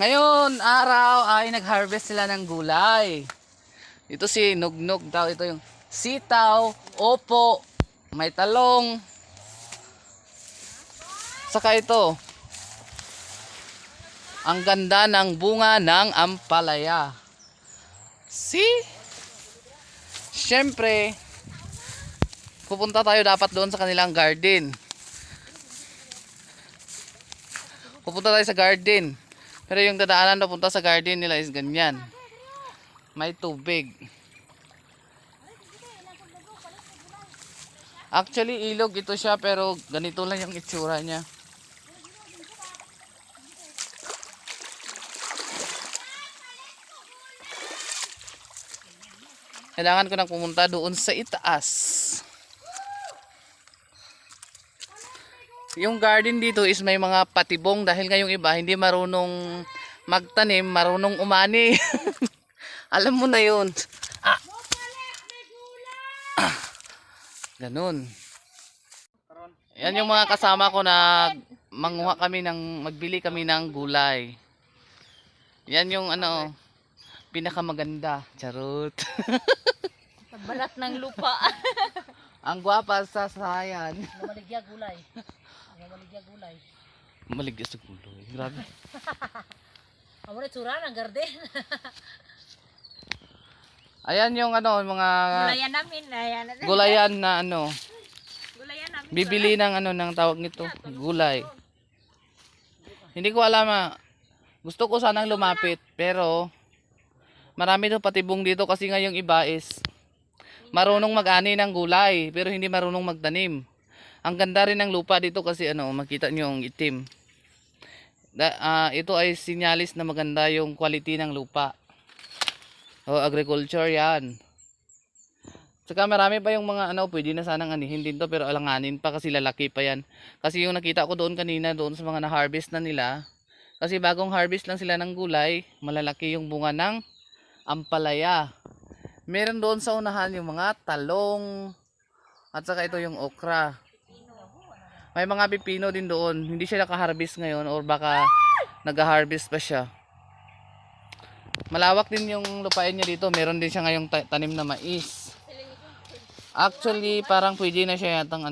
Ngayon, araw ay nag-harvest sila ng gulay. Ito si Nugnog daw. Ito yung sitaw, opo, may talong. Saka ito, ang ganda ng bunga ng ampalaya. See? Siyempre, pupunta tayo dapat doon sa kanilang garden. Pupunta tayo sa garden. Pero yung dadaanan papunta sa garden nila is ganyan. May tubig. Actually, ilog ito siya pero ganito lang yung itsura niya. Kailangan ko nang pumunta doon sa itaas. Yung garden dito is may mga patibong dahil ngayong iba hindi marunong magtanim, marunong umani. Alam mo na yun. Ganun. Yan yung mga kasama ko na magbili kami ng gulay. Yan yung pinakamaganda. Charot. Balat ng lupa. Ang gwapa sa sayan. Maligya gulay. Maligya gulay. Maligya sa gulay. Grabe. Amo na tsura ng garden. Ayan yung mga Gulayan namin. Ayan. gulayan na Gulayan namin. bibili ng ng tawag nito, gulay. Hindi ko alam gusto ko sanang lumapit pero marami daw patibong dito kasi ngayong iba is marunong mag-ani ng gulay pero hindi marunong magtanim. Ang ganda rin ng lupa dito kasi makita nyo yung itim. Ito ay sinyalis na maganda yung quality ng lupa. Agriculture yan. Saka marami pa yung mga pwede na sanang anihin din to pero alanganin pa kasi lalaki pa yan. Kasi yung nakita ko doon kanina doon sa mga na-harvest na nila. Kasi bagong harvest lang sila ng gulay, malalaki yung bunga ng ampalaya. Meron doon sa unahan yung mga talong at saka ito yung okra. May mga pipino din doon. Hindi siya naka-harvest ngayon or baka nag-harvest pa siya. Malawak din yung lupain niya dito. Meron din siya ngayong tanim na mais. Actually, parang pwede na siya yatang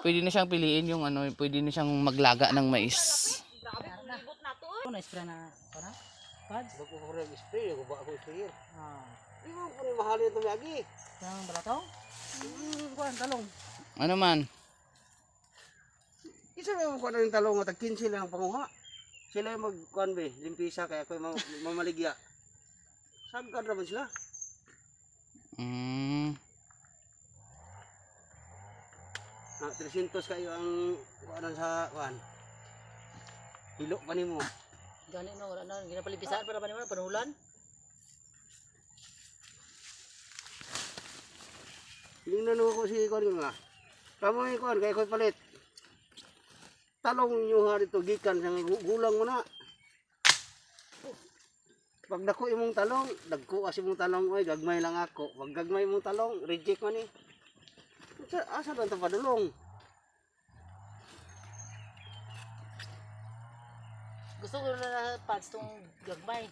pwede na siyang piliin yung pwede na siyang maglaga ng mais. Na-spray na para? Pads? Bago ko rin spray, ako ba ako sprayer? Ah. Di mo po rin mahalin ito lagi. Ang balatong? Kuan talong. Ano man? Isa mo ko yung talong at 15 lang ang panguha. Sila yung magkuan be, limpisa kaya ako mamaligya. Sagad naman sila. Na 300 kayo ang kuanan sa kuan. Hilo pa nimo. Gani na wala na ginapalipisan para ba naman panulan? Tingnan ko si kuan nga. Kamo ni kuan kay koy palit. Talong nyo ha dito gikan sa gulang mo na. Pag dako imong talong, dagko kasi imong talong oy, gagmay lang ako. Pag gagmay imong talong, reject man ni. Asa ba ito padulong? Gusto ko na pads tong gagmay.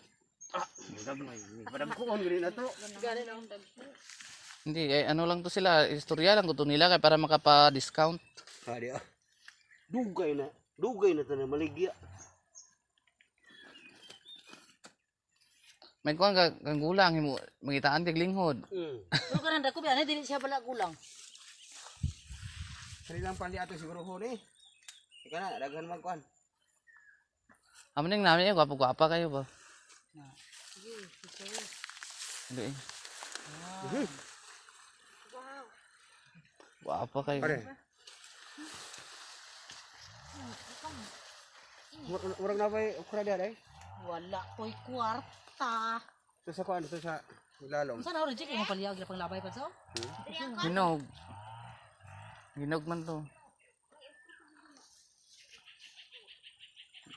Gagmay. Padagkoon gani na to. Gani na ang dagko. Hindi, lang to sila. Istorya lang to nila kaya para makapa-discount. Hadi ah. Dugay na. Dugay na to na maligya. May kuan kang gulang himo mangitaan kag linghod. Pero kanang dako biyan dili siya bala gulang. Sari lang pali ato siguro ho ni. Ika na daghan man kuan. Amo ning namin gwapo-gwapa kayo ba? Sige, sige. Hindi. Wow. Gwapa kayo. Pare. Murag na bay okra dia day. Wala ko'y kwarta. Ito sa kuan ito sa ilalom. Saan ako reject yung paliyag na panglabay pa sa? Hinog. Hinog man to.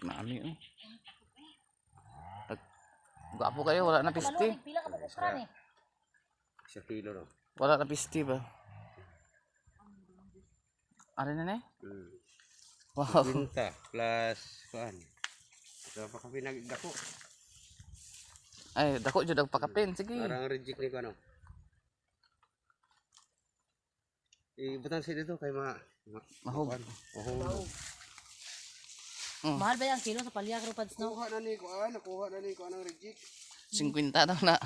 Mami Gwapo kayo, wala na pisti. Pila ka pa okra ni? Sa kilo no. Wala na pisti ba? Ano na? Wow. Binta plus kuan. Sa pa kami nagdako. Ay, dako jud ang pakapin. Sige. Parang reject ni ko ano. Ibutan siya dito kay Mahog. Mahog. Mahal ba yung kilo sa palya karo pads no? Nakuha na ni ko anong reject. 50 daw na.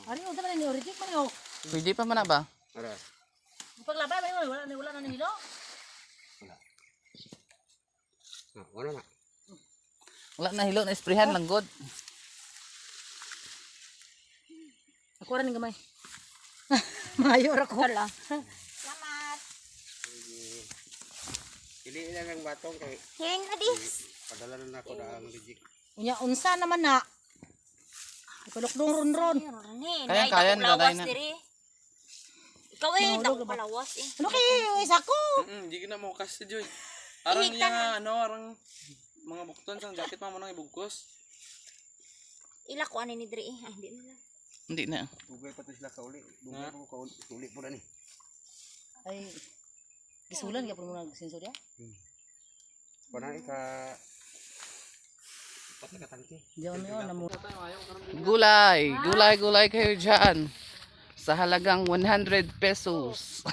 Ari unsa man ni reject man yo? Pwede pa man na ba? Ara. Paglabay ba yun? Wala na ni hilo? Wala na. Wala na hilo na isprehan lang god. Ako rin gamay. Mayor ako. Hala. Pili na ng batong kay Hearing na dis. padala na ako na ang reject. Unya unsa naman na? Ikulok dong ron. Kaya na lawas na. diri. Ikaw eh, dako palawas eh. Ano kay isa ko? Hindi ka na mo kasi Joy. Arang niya nga, arang mga bukton sang jacket mo nang ibugkos. Ila ko ani ni diri eh. Ay, hindi na lang. Hindi na. Dugay pa to sila kauli. Dugay ko kauli po na ni. Ay gisulan gyapon mo nag sensor ya? Pana ka patay ka tangke. Diyan mo na mo. Gulay kayo dyan. Sa halagang 100 pesos.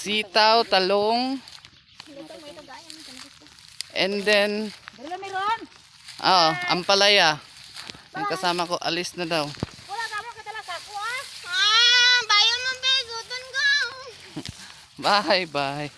Sitaw, talong, and then, Dala meron. ampalaya. Ang kasama ko, alis na daw. Wala ka mo katala sa ako ah. Ah, bayo mo be, guton ko. Bye, bye.